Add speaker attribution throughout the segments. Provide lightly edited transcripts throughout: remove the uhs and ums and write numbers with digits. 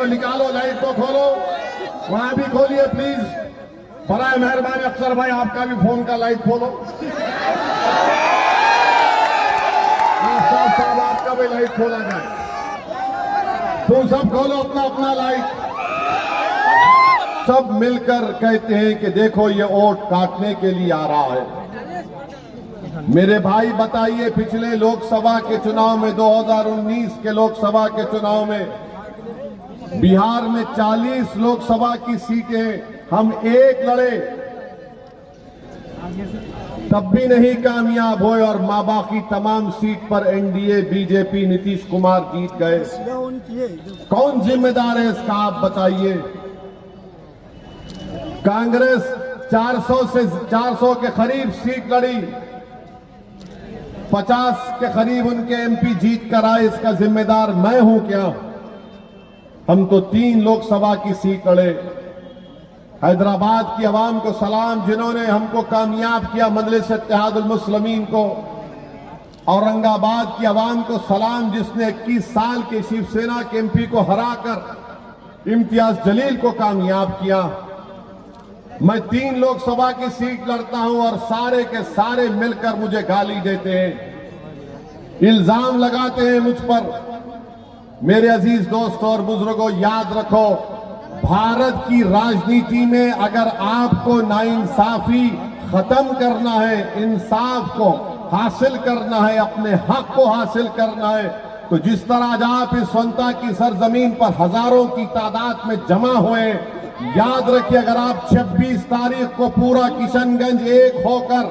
Speaker 1: निकालो, लाइट को खोलो, वहां भी खोलिए प्लीज। बराए मेहरबानी अफसर भाई, आपका भी फोन का लाइट खोलो। साहब आपका भी लाइट खोला जाए। तुम सब खोलो अपना अपना लाइट। सब मिलकर कहते हैं कि देखो ये वोट काटने के लिए आ रहा है। मेरे भाई बताइए, पिछले लोकसभा के चुनाव में 2019 के लोकसभा के चुनाव में बिहार में 40 लोकसभा की सीटें हम एक लड़े, तब भी नहीं कामयाब हुए और मां बाकी तमाम सीट पर एनडीए बीजेपी नीतीश कुमार जीत गए। कौन जिम्मेदार है इसका, आप बताइए। कांग्रेस 400 के करीब सीट लड़ी, 50 के करीब उनके एमपी जीत कर आए। इसका जिम्मेदार मैं हूं क्या? हम तो 3 लोकसभा की सीट लड़े। हैदराबाद की आवाम को सलाम, जिन्होंने हमको कामयाब किया, मजलिस इत्तेहादुल मुस्लिमीन को। औरंगाबाद की आवाम को सलाम, जिसने 21 साल के शिवसेना के एमपी को हराकर इम्तियाज जलील को कामयाब किया। मैं 3 लोकसभा की सीट लड़ता हूं और सारे के सारे मिलकर मुझे गाली देते हैं, इल्जाम लगाते हैं मुझ पर। मेरे अजीज दोस्तों और बुजुर्गों, याद रखो, भारत की राजनीति में अगर आपको नाइंसाफी खत्म करना है, इंसाफ को हासिल करना है, अपने हक को हासिल करना है, तो जिस तरह आज आप इस स्वतंत्रता की सरजमीन पर हजारों की तादाद में जमा हुए, याद रखिए, अगर आप 26 तारीख को पूरा किशनगंज एक होकर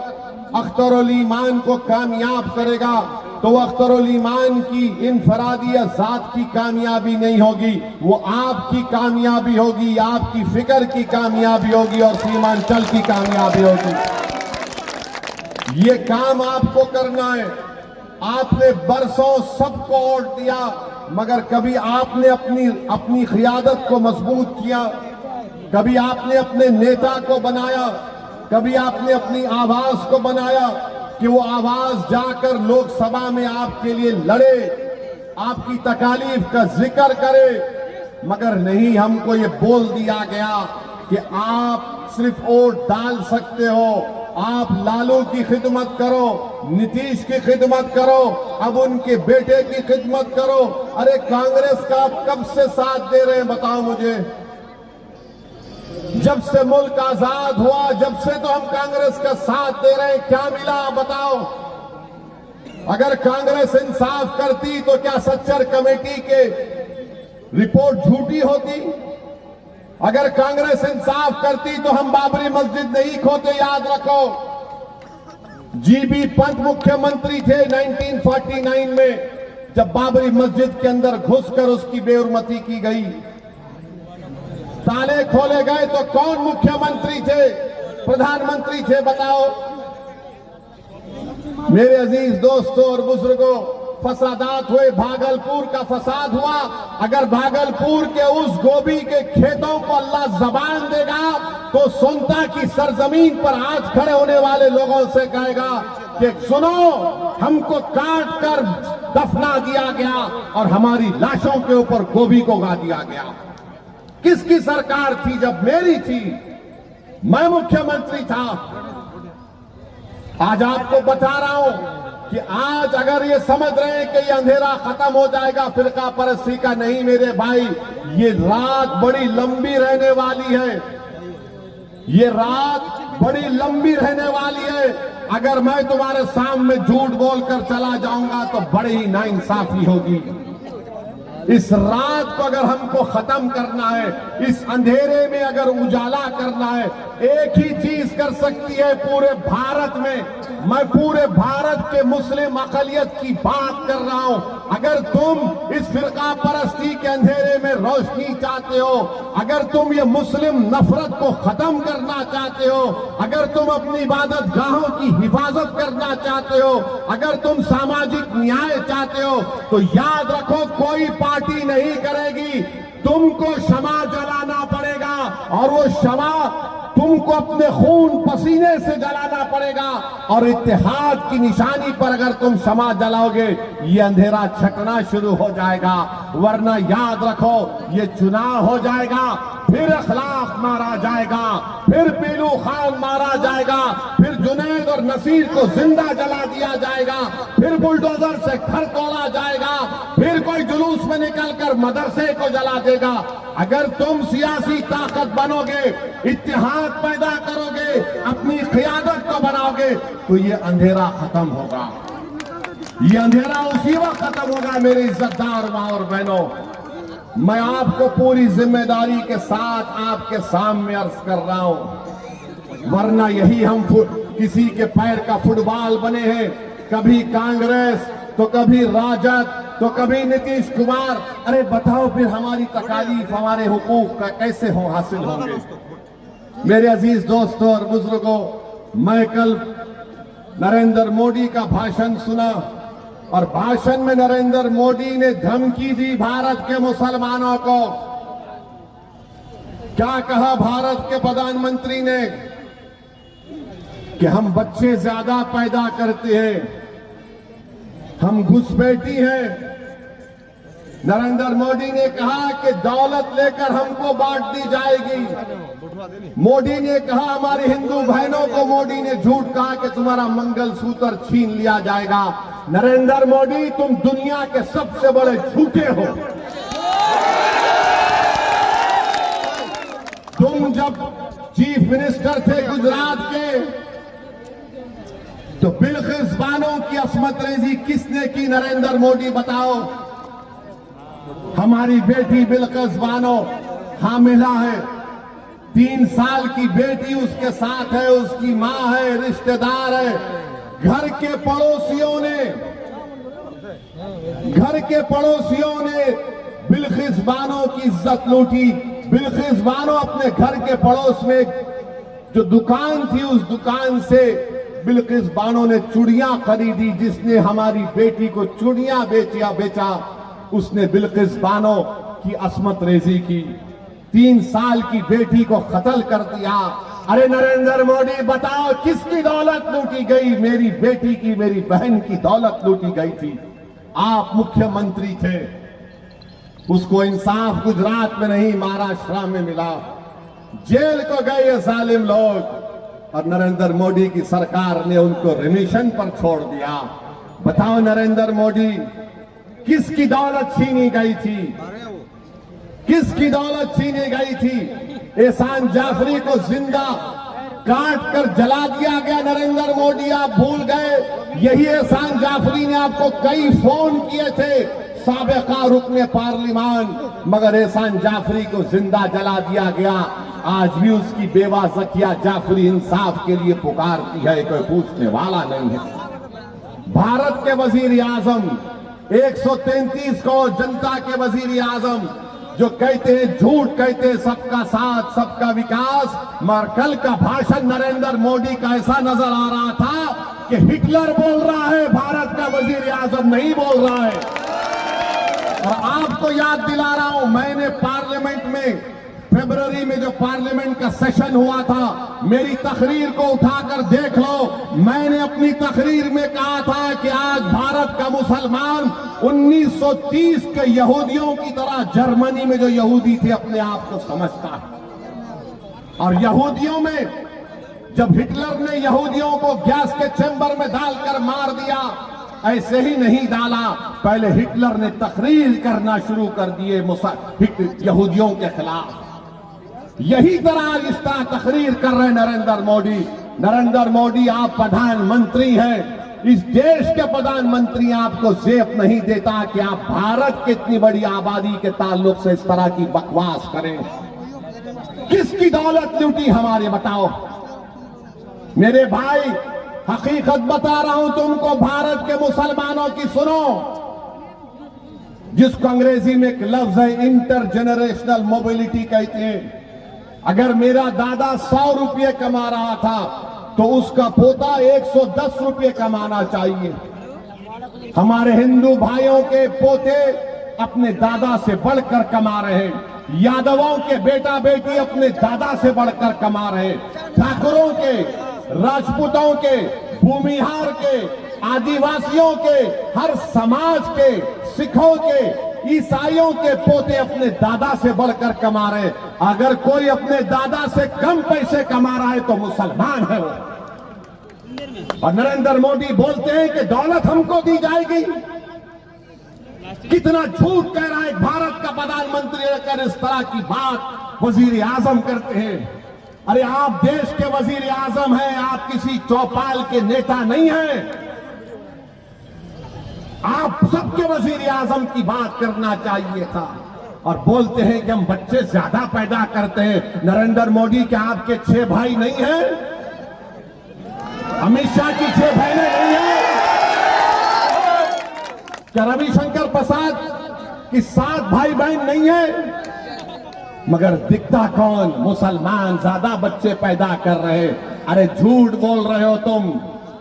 Speaker 1: अख्तरुल ईमान को कामयाब करेगा, तो अख्तरुल ईमान की इनफरादी या जात की कामयाबी नहीं होगी, वो आपकी कामयाबी होगी, आपकी फिक्र की कामयाबी होगी और सीमांचल की कामयाबी होगी। ये काम आपको करना है। आपने बरसों सबको वोट दिया, मगर कभी आपने अपनी क़ियादत को मजबूत किया, कभी आपने अपने नेता को बनाया, कभी आपने अपनी आवाज को बनाया कि वो आवाज जाकर लोकसभा में आपके लिए लड़े, आपकी तकालीफ का जिक्र करे। मगर नहीं, हमको ये बोल दिया गया कि आप सिर्फ वोट डाल सकते हो, आप लालू की खिदमत करो, नीतीश की खिदमत करो, अब उनके बेटे की खिदमत करो। अरे कांग्रेस का आप कब से साथ दे रहे हैं, बताओ मुझे। जब से मुल्क आजाद हुआ, जब से तो हम कांग्रेस का साथ दे रहे हैं, क्या मिला बताओ। अगर कांग्रेस इंसाफ करती तो क्या सच्चर कमेटी के रिपोर्ट झूठी होती? अगर कांग्रेस इंसाफ करती तो हम बाबरी मस्जिद नहीं खोते। याद रखो, जीबी पंत मुख्यमंत्री थे 1949 में, जब बाबरी मस्जिद के अंदर घुसकर उसकी बेहुरमती की गई, ताले खोले गए, तो कौन मुख्यमंत्री थे, प्रधानमंत्री थे, बताओ। मेरे अजीज दोस्तों और बुजुर्गों, फसादात हुए, भागलपुर का फसाद हुआ। अगर भागलपुर के उस गोभी के खेतों को अल्लाह जबान देगा, तो सुनता की सरजमीन पर आज खड़े होने वाले लोगों से कहेगा कि सुनो, हमको काट कर दफना दिया गया और हमारी लाशों के ऊपर गोभी को गा दिया गया। किसकी सरकार थी? जब मेरी थी, मैं मुख्यमंत्री था। आज आपको बता रहा हूं कि आज अगर ये समझ रहे हैं कि ये अंधेरा खत्म हो जाएगा फिरका परस्ती का, नहीं मेरे भाई, ये रात बड़ी लंबी रहने वाली है। ये रात बड़ी लंबी रहने वाली है। अगर मैं तुम्हारे सामने झूठ बोलकर चला जाऊंगा तो बड़ी ही नाइंसाफी होगी। इस रात को अगर हमको खत्म करना है, इस अंधेरे में अगर उजाला करना है, एक ही चीज कर सकती है पूरे भारत में। मैं पूरे भारत के मुस्लिम अक़लियत की बात कर रहा हूं। अगर तुम इस फिरका परस्ती के अंधेरे में रोशनी चाहते हो, अगर तुम ये मुस्लिम नफरत को खत्म करना चाहते हो, अगर तुम अपनी इबादत गाहों की हिफाजत करना चाहते हो, अगर तुम सामाजिक न्याय चाहते हो, तो याद रखो, कोई पार्टी नहीं करेगी। तुमको शमा जलाना पड़ेगा और वो शमा तुमको अपने खून पसीने से जलाना पड़ेगा और इत्तेहाद की निशानी पर अगर तुम शमा जलाओगे ये अंधेरा छटना शुरू हो जाएगा। वरना याद रखो ये चुनाव हो जाएगा, फिर अखलाक मारा जाएगा, फिर पीलू खान मारा जाएगा, फिर जुनैद और नसीर को जिंदा जला दिया जाएगा, फिर बुलडोजर से घर तोड़ा जाएगा, फिर कोई जुलूस में निकलकर मदरसे को जला देगा। अगर तुम सियासी ताकत बनोगे, इत्तेहाद पैदा करोगे, अपनी क़ियादत को बनाओगे तो ये अंधेरा खत्म होगा। ये अंधेरा उसी वक्त खत्म होगा मेरे इज्जतदार माँ और बहनों। मैं आपको पूरी जिम्मेदारी के साथ आपके सामने अर्ज कर रहा हूं, वरना यही हम किसी के पैर का फुटबॉल बने हैं, कभी कांग्रेस तो कभी राजद तो कभी नीतीश कुमार। अरे बताओ फिर हमारी तकालीफ, हमारे हुकूक का कैसे हो हासिल होंगे। मेरे अजीज दोस्तों और बुजुर्गों, मैं कल नरेंद्र मोदी का भाषण सुना और भाषण में नरेंद्र मोदी ने धमकी दी भारत के मुसलमानों को। क्या कहा भारत के प्रधानमंत्री ने कि हम बच्चे ज्यादा पैदा करते हैं, हम घुसपैठी हैं। नरेंद्र मोदी ने कहा कि दौलत लेकर हमको बांट दी जाएगी। मोदी ने कहा हमारे हिंदू बहनों को, मोदी ने झूठ कहा कि तुम्हारा मंगलसूत्र छीन लिया जाएगा। नरेंद्र मोदी तुम दुनिया के सबसे बड़े झूठे हो। तुम जब चीफ मिनिस्टर थे गुजरात के तो बिल्किस बानो की असमत रेजी किसने की? नरेंद्र मोदी बताओ। हमारी बेटी बिल्किस बानो हामिला है, 3 साल की बेटी उसके साथ है, उसकी मां है, रिश्तेदार है। घर के पड़ोसियों ने बिल्किस बानो की इज्जत लूटी। बिल्किस बानो अपने घर के पड़ोस में जो दुकान थी उस दुकान से बिल्किस बानो ने चूड़ियां खरीदी। जिसने हमारी बेटी को चूड़ियां बेचा उसने बिल्किस बानो की असमत रेजी की, 3 साल की बेटी को कत्ल कर दिया। अरे नरेंद्र मोदी बताओ किसकी दौलत लूटी गई? मेरी बेटी की, मेरी बहन की दौलत लूटी गई थी। आप मुख्यमंत्री थे, उसको इंसाफ गुजरात में नहीं महाराष्ट्र में मिला, जेल को गए ये जालिम लोग और नरेंद्र मोदी की सरकार ने उनको रिमिशन पर छोड़ दिया। बताओ नरेंद्र मोदी किसकी दौलत छीनी गई थी? किसकी दौलत छीनी गई थी? एहसान जाफरी को जिंदा काट कर जला दिया गया। नरेंद्र मोदी आप भूल गए, यही एहसान जाफरी ने आपको कई फोन किए थे, साबिका रुकने पार्लिमान, मगर एहसान जाफरी को जिंदा जला दिया गया। आज भी उसकी बेवा जकिया जाफरी इंसाफ के लिए पुकारती है, कोई पूछने वाला नहीं है। भारत के वजीर आजम 133 करोड़ जनता के वजीर आजम जो कहते हैं, झूठ कहते हैं सबका साथ सबका विकास, मगर कल का भाषण नरेंद्र मोदी का ऐसा नजर आ रहा था कि हिटलर बोल रहा है, भारत का वजीर आजम नहीं बोल रहा है। और आपको याद दिला रहा हूं, मैंने पार्लियामेंट में फरवरी में जो पार्लियामेंट का सेशन हुआ था, मेरी तकरीर को उठाकर देख लो। मैंने अपनी तकरीर में कहा था कि आज भारत का मुसलमान 1930 के यहूदियों की तरह जर्मनी में जो यहूदी थे अपने आप को समझता है। और यहूदियों में जब हिटलर ने यहूदियों को गैस के चैम्बर में डालकर मार दिया, ऐसे ही नहीं डाला, पहले हिटलर ने तकरीर करना शुरू कर दिए यहूदियों के खिलाफ। यही तरह इस तरह तकरीर कर रहे नरेंद्र मोदी। नरेंद्र मोदी आप प्रधानमंत्री हैं, इस देश के प्रधानमंत्री आपको जेब नहीं देता कि आप भारत की इतनी बड़ी आबादी के ताल्लुक से इस तरह की बकवास करें। किसकी दौलत लूटी हमारे, बताओ मेरे भाई। हकीकत बता रहा हूं तुमको, भारत के मुसलमानों की सुनो, जिसको अंग्रेजी में एक लफ्ज है इंटरजेनरेशनल मोबिलिटी कहते हैं। अगर मेरा दादा 100 रुपये कमा रहा था तो उसका पोता 110 रुपये कमाना चाहिए। हमारे हिंदू भाइयों के पोते अपने दादा से बढ़कर कमा रहे हैं। यादवों के बेटा बेटी अपने दादा से बढ़कर कमा रहे, ठाकुरों के, राजपूतों के, भूमिहार के, आदिवासियों के, हर समाज के, सिखों के, ईसाइयों के पोते अपने दादा से बढ़कर कमा रहे। अगर कोई अपने दादा से कम पैसे कमा रहा है तो मुसलमान है वो। और नरेंद्र मोदी बोलते हैं कि दौलत हमको दी जाएगी। कितना झूठ कह रहा है भारत का प्रधानमंत्री रहकर इस तरह की बात वजीर आजम करते हैं। अरे आप देश के वजीर आजम हैं, आप किसी चौपाल के नेता नहीं हैं। आप सबके वजीर आजम की बात करना चाहिए था। और बोलते हैं कि हम बच्चे ज्यादा पैदा करते हैं। नरेंद्र मोदी क्या आपके 6 भाई नहीं हैं? अमित शाह की 6 बहनें नहीं हैं? क्या रविशंकर प्रसाद की 7 भाई बहन नहीं है? मगर दिखता कौन? मुसलमान ज्यादा बच्चे पैदा कर रहे। अरे झूठ बोल रहे हो तुम।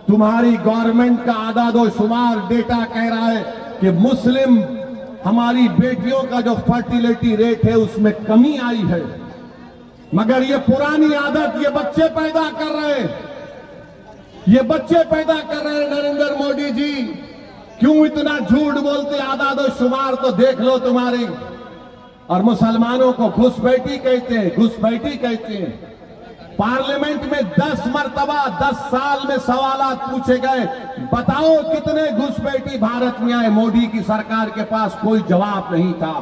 Speaker 1: तुम्हारी गवर्नमेंट का आदादोशुमार डेटा कह रहा है कि मुस्लिम हमारी बेटियों का जो फर्टिलिटी रेट है उसमें कमी आई है। मगर ये पुरानी आदत, ये बच्चे पैदा कर रहे हैं, ये बच्चे पैदा कर रहे हैं। नरेंद्र मोदी जी क्यों इतना झूठ बोलते? आदादोशुमार तो देख लो तुम्हारी। और मुसलमानों को घुसपैठी कहते हैं, घुसपैठी कहते हैं। पार्लियामेंट में 10 मरतबा 10 साल में सवालात पूछे गए, बताओ कितने घुसपैठी भारत में आए? मोदी की सरकार के पास कोई जवाब नहीं था,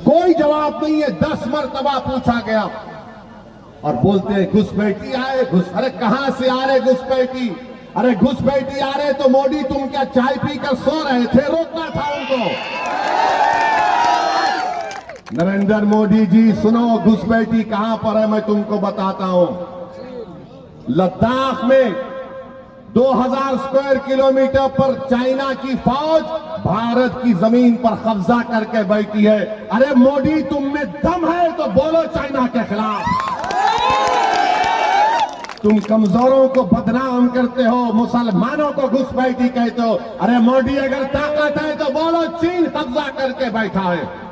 Speaker 1: कोई जवाब नहीं है। 10 मरतबा पूछा गया और बोलते हैं घुसपैठी आए। अरे कहां से आ रहे घुसपैठी? अरे घुसपैठी आ रहे तो मोदी तुम क्या चाय पीकर सो रहे थे? रोकना था उनको। नरेंद्र मोदी जी सुनो, घुसपैठी कहां पर है मैं तुमको बताता हूं। लद्दाख में 2000 स्क्वायर किलोमीटर पर चाइना की फौज भारत की जमीन पर कब्जा करके बैठी है। अरे मोदी तुम में दम है तो बोलो चाइना के खिलाफ। तुम कमजोरों को बदनाम करते हो, मुसलमानों को घुसपैठी कहते हो। अरे मोदी अगर ताकत है तो बोलो चीन कब्जा करके बैठा है।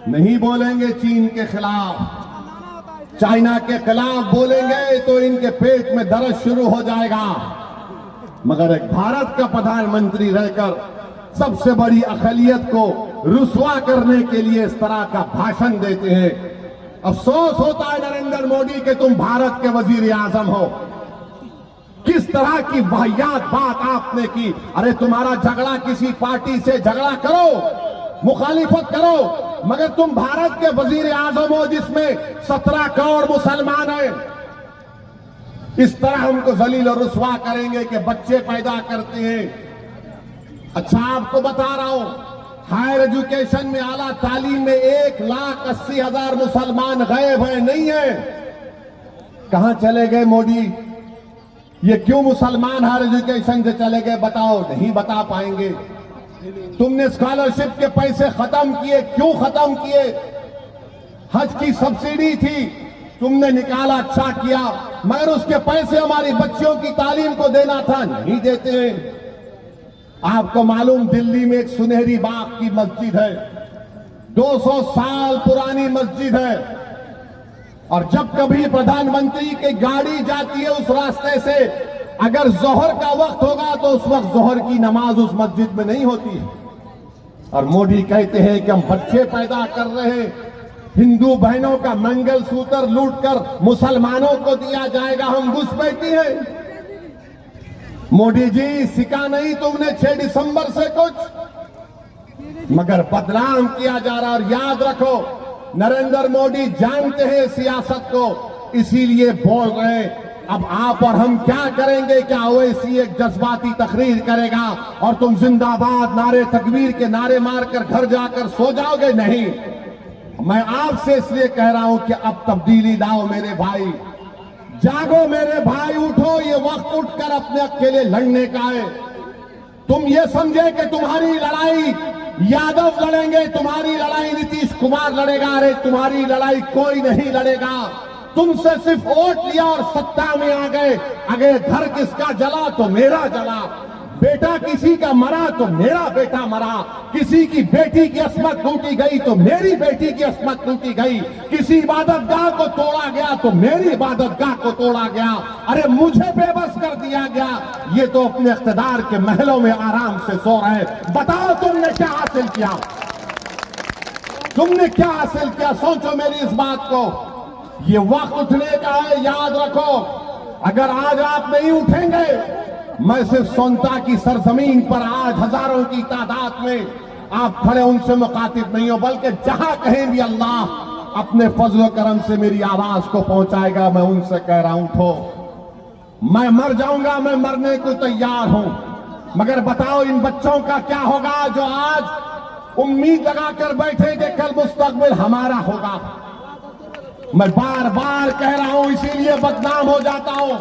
Speaker 1: नहीं बोलेंगे चीन के खिलाफ, चाइना के खिलाफ बोलेंगे तो इनके पेट में दर्द शुरू हो जाएगा। मगर एक भारत का प्रधानमंत्री रहकर सबसे बड़ी अक़लियत को रुसवा करने के लिए इस तरह का भाषण देते हैं। अफसोस होता है नरेंद्र मोदी कि तुम भारत के वजीर आजम हो। किस तरह की वाहियात बात आपने की। अरे तुम्हारा झगड़ा किसी पार्टी से झगड़ा करो, मुखालिफत करो, मगर तुम भारत के वजीर आजम हो जिसमें 17 करोड़ मुसलमान हैं। इस तरह हमको जलील और रुसवा करेंगे कि बच्चे पैदा करते हैं। अच्छा आपको बता रहा हूं, हायर एजुकेशन में, आला तालीम में 1,80,000 मुसलमान गायब है, नहीं है। कहां चले गए मोदी? ये क्यों मुसलमान हायर एजुकेशन से चले गए? बताओ, नहीं बता पाएंगे। तुमने स्कॉलरशिप के पैसे खत्म किए, क्यों खत्म किए? हज की सब्सिडी थी, तुमने निकाला, अच्छा किया, मगर उसके पैसे हमारी बच्चियों की तालीम को देना था, नहीं देते हैं। आपको मालूम दिल्ली में एक सुनहरी बाग की मस्जिद है, 200 साल पुरानी मस्जिद है। और जब कभी प्रधानमंत्री की गाड़ी जाती है उस रास्ते से, अगर जोहर का वक्त होगा तो उस वक्त जोहर की नमाज उस मस्जिद में नहीं होती है। और मोदी कहते हैं कि हम बच्चे पैदा कर रहे हैं, हिंदू बहनों का मंगलसूत्र लूटकर मुसलमानों को दिया जाएगा, हम घुसपैठी हैं। मोदी जी सिखा नहीं तुमने 6 दिसंबर से कुछ, मगर बदनाम किया जा रहा। और याद रखो, नरेंद्र मोदी जानते हैं सियासत को, इसीलिए बोल रहे हैं। अब आप और हम क्या करेंगे? क्या ओवैसी एक जज्बाती तकरीर करेगा और तुम जिंदाबाद नारे तकबीर के नारे मारकर घर जाकर सो जाओगे? नहीं। मैं आपसे इसलिए कह रहा हूं कि अब तब्दीली लाओ मेरे भाई, जागो मेरे भाई, उठो। ये वक्त उठकर अपने हक के लिए लड़ने का है। तुम ये समझे कि तुम्हारी लड़ाई यादव लड़ेंगे, तुम्हारी लड़ाई नीतीश कुमार लड़ेगा। अरे तुम्हारी लड़ाई कोई नहीं लड़ेगा। तुमसे सिर्फ वोट लिया और सत्ता में आ गए। अगर घर किसका जला तो मेरा जला। बेटा किसी का मरा तो मेरा बेटा मरा, किसी की बेटी की अस्मत टूटी गई तो मेरी बेटी की अस्मत टूटी गई, किसी इबादतगाह को तोड़ा गया तो मेरी इबादतगाह को तोड़ा गया। अरे मुझे बेबस कर दिया गया, ये तो अपने इख्तिदार के महलों में आराम से सो रहे हैं। बताओ तुमने क्या हासिल किया, तुमने क्या हासिल किया? सोचो मेरी इस बात को। ये वक्त उठने का है, याद रखो। अगर आज आप नहीं उठेंगे, मैं सिर्फ सोनता की सरजमीन पर आज हजारों की तादाद में आप खड़े उनसे मुखातिब नहीं हो, बल्कि जहां कहीं भी अल्लाह अपने फजल करम से मेरी आवाज को पहुंचाएगा, मैं उनसे कह रहा हूं उठो। मैं मर जाऊंगा, मैं मरने को तैयार हूं, मगर बताओ इन बच्चों का क्या होगा जो आज उम्मीद लगाकर बैठे कि कल मुस्तकबिल हमारा होगा। मैं बार बार कह रहा हूं, इसीलिए बदनाम हो जाता हूं।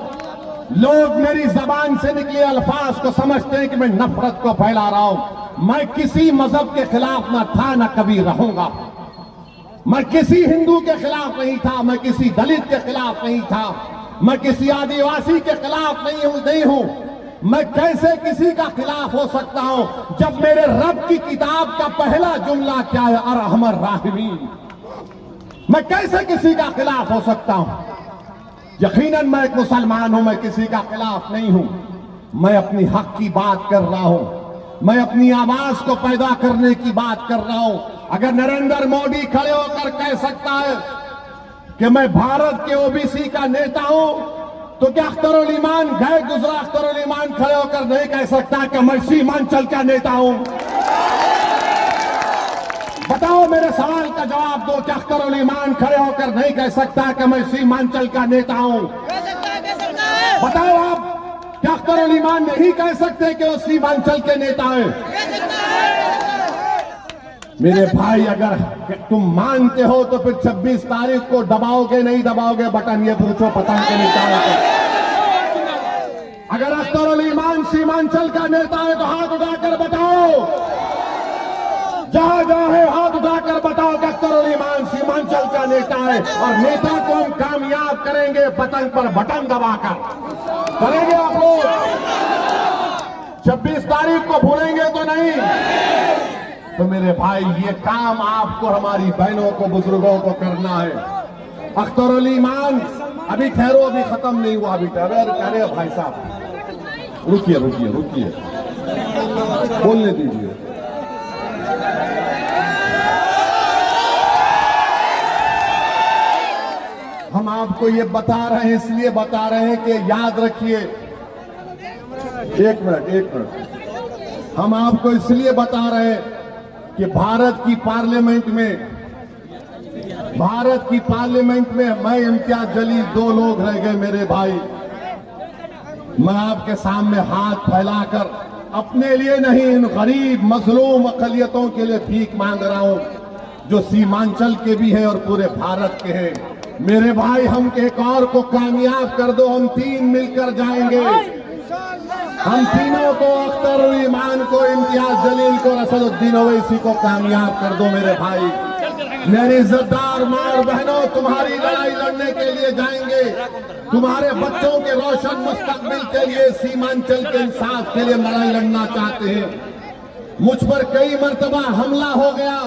Speaker 1: लोग मेरी जबान से निकले अल्फाज को समझते हैं कि मैं नफरत को फैला रहा हूं। मैं किसी मजहब के खिलाफ ना था, ना कभी रहूंगा। मैं किसी हिंदू के खिलाफ नहीं था, मैं किसी दलित के खिलाफ नहीं था, मैं किसी आदिवासी के खिलाफ नहीं हूं। मैं कैसे किसी का खिलाफ हो सकता हूं जब मेरे रब की किताब का पहला जुमला क्या है, अरहमर राहिमीन। मैं कैसे किसी का खिलाफ हो सकता हूं? यकीनन मैं एक मुसलमान हूं, मैं किसी का खिलाफ नहीं हूं। मैं अपनी हक की बात कर रहा हूं, मैं अपनी आवाज को पैदा करने की बात कर रहा हूं। अगर नरेंद्र मोदी खड़े होकर कह सकता है कि मैं भारत के ओबीसी का नेता हूं, तो क्या अख्तरुल ईमान गए गुजरा अख्तरुल ईमान खड़े होकर नहीं कह सकता कि मैं सीमांचल का नेता हूं? बताओ, मेरे सवाल का जवाब दो। क्या अख्तरुल ईमान खड़े होकर नहीं कह सकता कि मैं सीमांचल का नेता हूं? बताओ आप, क्या अख्तरुल ईमान नहीं कह सकते कि वो सीमांचल के नेता हैं? मेरे भाई, अगर तुम मानते हो तो फिर 26 तारीख को दबाओगे नहीं दबाओगे बटन, ये पूछो पतंग के नेताओं को। अगर अख्तरुल ईमान सीमांचल का नेता है तो हाथ उठाकर बताओ, जहां जहां है हाथ उठाकर बताओ कि अख्तरुल ईमान सीमांचल का नेता है। और नेता को हम कामयाब करेंगे पतंग पर बटन दबाकर। करेंगे आप लोग? 26 तारीख को भूलेंगे तो नहीं? तो मेरे भाई, ये काम आपको, हमारी बहनों को, बुजुर्गों को करना है। अख्तरुल ईमान अभी ठहरो, अभी खत्म नहीं हुआ, अभी अरे भाई साहब रुकिए रुकिए रुकिए, बोलने दीजिए। हम आपको ये बता रहे हैं, इसलिए बता रहे हैं कि याद रखिए। एक मिनट, हम आपको इसलिए बता रहे हैं कि भारत की पार्लियामेंट में मैं इम्तियाज जलील, दो लोग रह गए मेरे भाई। मैं आपके सामने हाथ फैलाकर अपने लिए नहीं, इन गरीब मजलूम अकलियतों के लिए भीख मांग रहा हूं, जो सीमांचल के भी हैं और पूरे भारत के हैं। मेरे भाई, हम एक और को कामयाब कर दो, हम तीन मिलकर जाएंगे। हम तीनों को, अख्तरुल ईमान को, इम्तियाज जलील को, असदुद्दीन ओवैसी को कामयाब कर दो मेरे भाई। मेरी इज्जतदार मां और बहनों, तुम्हारी लड़ाई लड़ने के लिए जाएंगे, तुम्हारे बच्चों के रोशन मुस्तकबिल के लिए, सीमांचल के इंसाफ के लिए लड़ाई लड़ना चाहते हैं। मुझ पर कई मर्तबा हमला हो गया,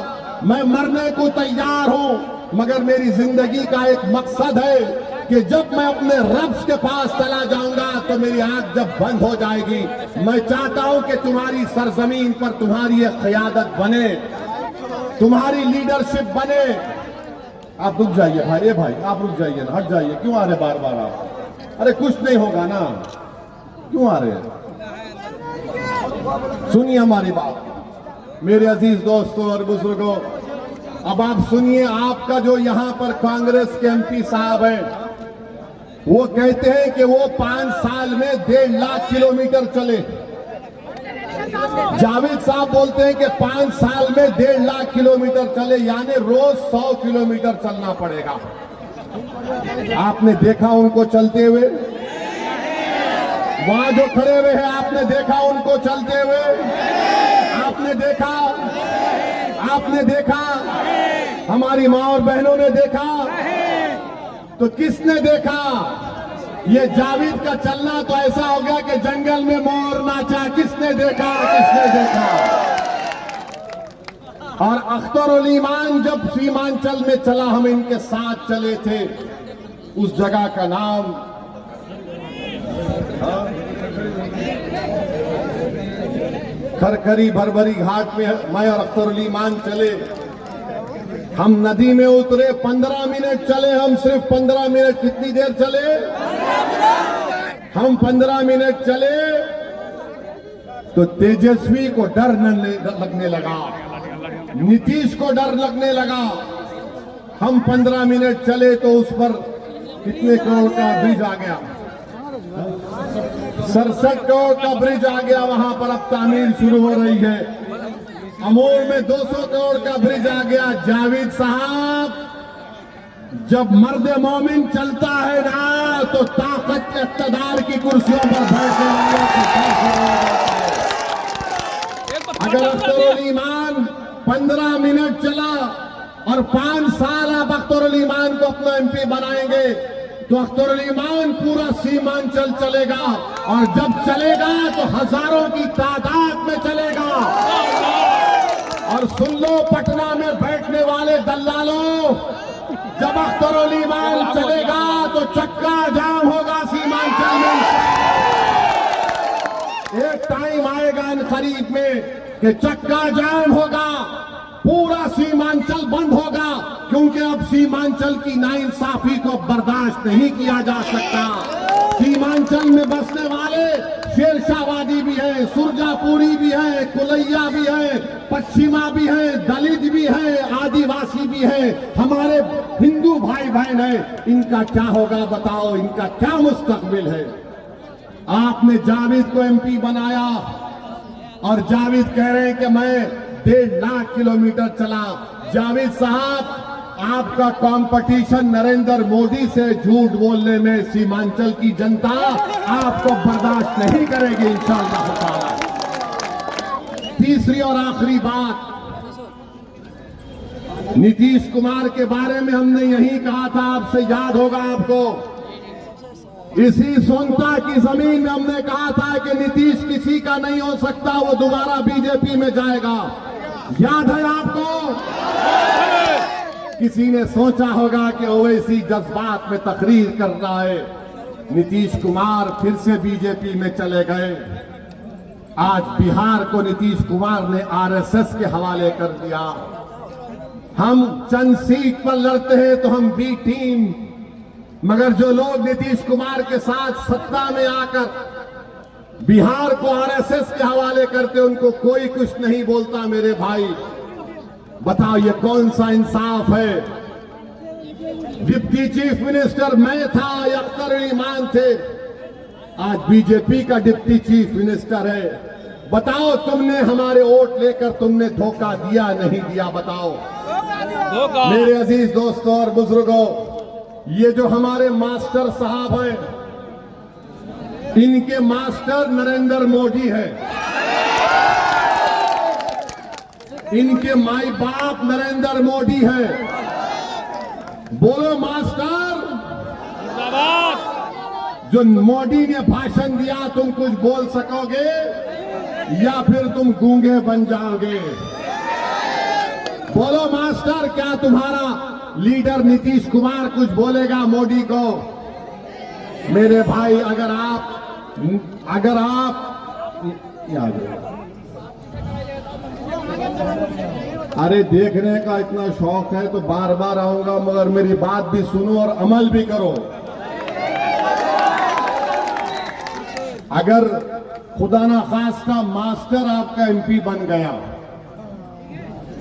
Speaker 1: मैं मरने को तैयार हूं, मगर मेरी जिंदगी का एक मकसद है कि जब मैं अपने रब के पास चला जाऊंगा तो मेरी आंख जब बंद हो जाएगी। मैं चाहता हूं कि तुम्हारी सरजमीन पर तुम्हारी एक क़यादत बने, तुम्हारी लीडरशिप बने। आप रुक जाइए भाई, ए भाई आप रुक जाइए ना, हट जाइए। क्यों आ रहे बार बार आप? अरे कुछ नहीं होगा ना, क्यों आ रहे हैं? सुनिए हमारी बात, मेरे अजीज दोस्तों और बुजुर्गों। अब आप सुनिए, आपका जो यहां पर कांग्रेस के एमपी साहब हैं, वो कहते हैं कि वो 5 साल में 1.5 लाख किलोमीटर चले। जावेद साहब बोलते हैं कि 5 साल में 1.5 लाख किलोमीटर चले, यानी रोज 100 किलोमीटर चलना पड़ेगा। आपने देखा उनको चलते हुए? वहां जो खड़े हुए हैं, आपने देखा उनको चलते हुए? आपने देखा, हमारी मां और बहनों ने देखा। तो किसने देखा? ये जावेद का चलना तो ऐसा हो गया कि जंगल में मोर नाचा, किसने देखा किसने देखा। और अख्तर उल ईमान जब सीमांचल में चला, हम इनके साथ चले थे, उस जगह का नाम खरखरी भरभरी घाट में मैं और अख्तर उल ईमान चले। हम नदी में उतरे, 15 मिनट चले हम, सिर्फ 15 मिनट। कितनी देर चले हम? 15 मिनट चले तो तेजस्वी को डर लगने लगा, नीतीश को डर लगने लगा। हम 15 मिनट चले तो उस पर कितने करोड़ का ब्रिज आ गया, 67 करोड़ का ब्रिज आ गया। वहां पर अब तामीर शुरू हो रही है। अमूर में 200 करोड़ का ब्रिज आ गया। जावेद साहब, जब मर्द मोमिन चलता है ना तो ताकत इक़्तिदार की कुर्सियों पर बैठने वालों की। अगर अख्तर उल ईमान 15 मिनट चला और 5 साल आप अख्तर उल ईमान को अपना एमपी बनाएंगे तो अख्तर उल ईमान पूरा सीमांचल चलेगा। और जब चलेगा तो हजारों की तादाद में चलेगा। और सुन लो पटना में बैठने वाले दल्लालों, जब अख्तर उल ईमान चलेगा तो चक्का जाम होगा सीमांचल में। एक टाइम आएगा इन करीब में कि चक्का जाम होगा, पूरा सीमांचल बंद होगा, क्योंकि अब सीमांचल की नाइंसाफी को बर्दाश्त नहीं किया जा सकता। सीमांचल में बसने वाले शेरशाहवादी भी है, सुरजापुरी भी है, कुलैया भी है, पश्चिमा भी है, दलित भी है, आदिवासी भी है, हमारे हिंदू भाई बहन है। इनका क्या होगा बताओ, इनका क्या मुस्तकबिल है? आपने जावेद को एमपी बनाया और जावेद कह रहे हैं कि मैं 1.5 लाख किलोमीटर चला। जावेद साहब, आपका कंपटीशन नरेंद्र मोदी से झूठ बोलने में सीमांचल की जनता आपको बर्दाश्त नहीं करेगी इंशाअल्लाह ताला। तीसरी और आखिरी बात, नीतीश कुमार के बारे में हमने यही कहा था, आपसे याद होगा आपको, इसी सोनता की जमीन में हमने कहा था कि नीतीश किसी का नहीं हो सकता, वो दोबारा बीजेपी में जाएगा। याद है आपको? किसी ने सोचा होगा कि ओवैसी जज्बात में तकरीर कर रहा है, नीतीश कुमार फिर से बीजेपी में चले गए। आज बिहार को नीतीश कुमार ने आरएसएस के हवाले कर दिया। हम चंद सीट पर लड़ते हैं तो हम बी टीम, मगर जो लोग नीतीश कुमार के साथ सत्ता में आकर बिहार को आरएसएस के हवाले करते, उनको कोई कुछ नहीं बोलता। मेरे भाई बताओ, ये कौन सा इंसाफ है? डिप्टी चीफ मिनिस्टर मैं था या अख्तर उल ईमान थे, आज बीजेपी का डिप्टी चीफ मिनिस्टर है। बताओ, तुमने हमारे वोट लेकर तुमने धोखा दिया नहीं दिया? बताओ मेरे अजीज दोस्तों और बुजुर्गों, ये जो हमारे मास्टर साहब हैं, इनके मास्टर नरेंद्र मोदी है, इनके माई बाप नरेंद्र मोदी है। बोलो मास्टर, जो मोदी ने भाषण दिया तुम कुछ बोल सकोगे या फिर तुम गूंगे बन जाओगे? बोलो मास्टर, क्या तुम्हारा लीडर नीतीश कुमार कुछ बोलेगा मोदी को? मेरे भाई, अगर आप अरे देखने का इतना शौक है तो बार बार आऊंगा, मगर मेरी बात भी सुनो और अमल भी करो। अगर खुदा ना खास्ता मास्टर आपका एमपी बन गया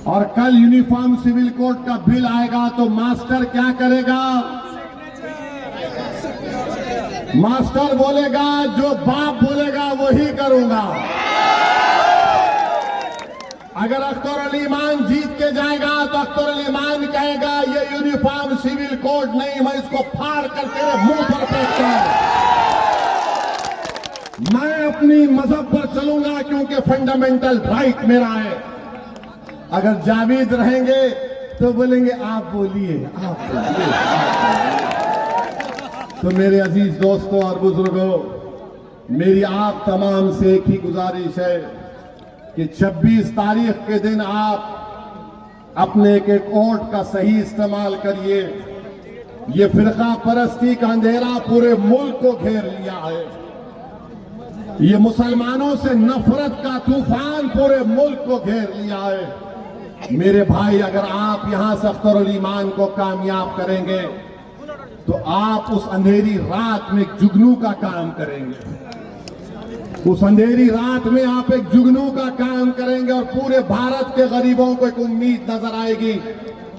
Speaker 1: और कल यूनिफॉर्म सिविल कोड का बिल आएगा तो मास्टर क्या करेगा? मास्टर बोलेगा जो बाप बोलेगा वही करूंगा। अगर अख्तर उल ईमान जीत के जाएगा तो अख्तर उल ईमान कहेगा ये यूनिफॉर्म सिविल कोड नहीं, मैं इसको फाड़ कर तेरे मुंह पर फेंकता हूं। मैं अपनी मजहब पर चलूंगा क्योंकि फंडामेंटल राइट मेरा है। अगर जावेद रहेंगे तो बोलेंगे आप बोलिए, आप बोलिए। तो मेरे अजीज दोस्तों और बुजुर्गों, मेरी आप तमाम से एक ही गुजारिश है कि 26 तारीख के दिन आप अपने एक एक वोट का सही इस्तेमाल करिए। ये फिरका परस्ती का अंधेरा पूरे मुल्क को घेर लिया है। ये मुसलमानों से नफरत का तूफान पूरे मुल्क को घेर लिया है। मेरे भाई, अगर आप यहां से अख्तरुल ईमान को कामयाब करेंगे तो आप उस अंधेरी रात में एक जुगनू का काम करेंगे। उस अंधेरी रात में आप एक जुगनू का काम करेंगे और पूरे भारत के गरीबों को एक उम्मीद नजर आएगी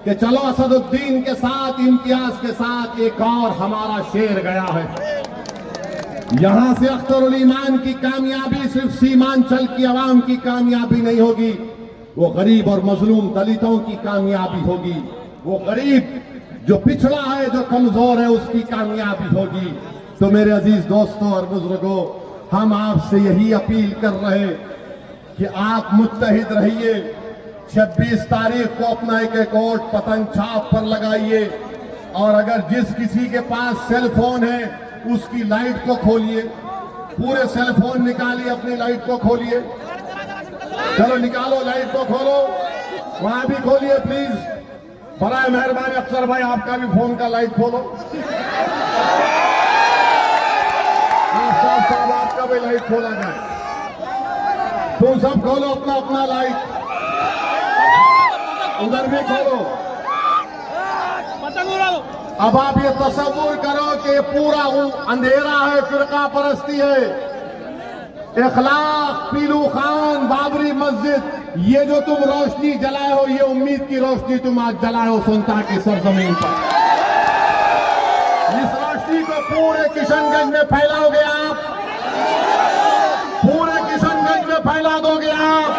Speaker 1: कि चलो असदुद्दीन के साथ, इम्तियाज के साथ एक और हमारा शेर गया है। यहां से अख्तरुल ईमान की कामयाबी सिर्फ सीमांचल की आवाम की कामयाबी नहीं होगी, वो गरीब और मजलूम दलितों की कामयाबी होगी। वो गरीब जो पिछड़ा है, जो कमजोर है, उसकी कामयाबी होगी। तो मेरे अजीज दोस्तों और बुजुर्गों, हम आपसे यही अपील कर रहे हैं कि आप मुत्तहिद रहिए। 26 तारीख को अपना एक एक वोट पतंग छाप पर लगाइए और अगर जिस किसी के पास सेल फोन है उसकी लाइट को खोलिए। पूरे सेल फोन निकालिए, अपनी लाइट को खोलिए। चलो निकालो, लाइट को खोलो, वहां भी खोलिए प्लीज। बराए मेहरबानी अफसर भाई, आपका भी फोन का लाइट खोलो। साहब आपका भी लाइट खोला जाए। तुम सब खोलो अपना अपना लाइट, उधर भी खोलो। अब आप ये तसव्वुर करो कि पूरा अंधेरा है, फिरका परस्ती है, इखलाक, पीलू खान, बाबरी मस्जिद, ये जो तुम रोशनी जलाए हो, ये उम्मीद की रोशनी तुम आज जलाए हो सुनता की सरजमीन पर। इस रोशनी को पूरे किशनगंज में फैलाओगे आप, पूरे किशनगंज में फैला दोगे आप।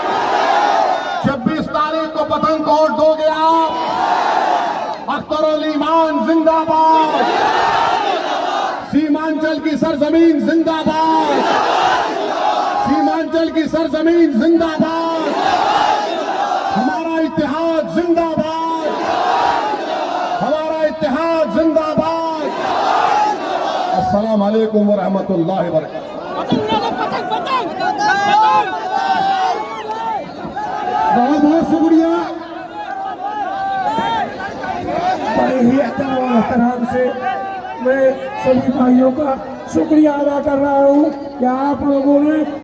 Speaker 1: 26 तारीख को पतंग तोड़ दोगे आप। अख्तरुल ईमान जिंदाबाद, सीमांचल की सरजमीन जिंदाबाद, सीमांचल की सरजमीन जिंदाबाद, हमारा इत्तेहाद जिंदाबाद, हमारा इत्तेहाद जिंदाबाद। अस्सलाम वालेकुम व रहमतुल्लाहि व बरकातहू।
Speaker 2: बहुत बहुत शुक्रिया। बड़े ही एहतराम से मैं सभी भाइयों का शुक्रिया अदा कर रहा हूँ कि आप लोगों ने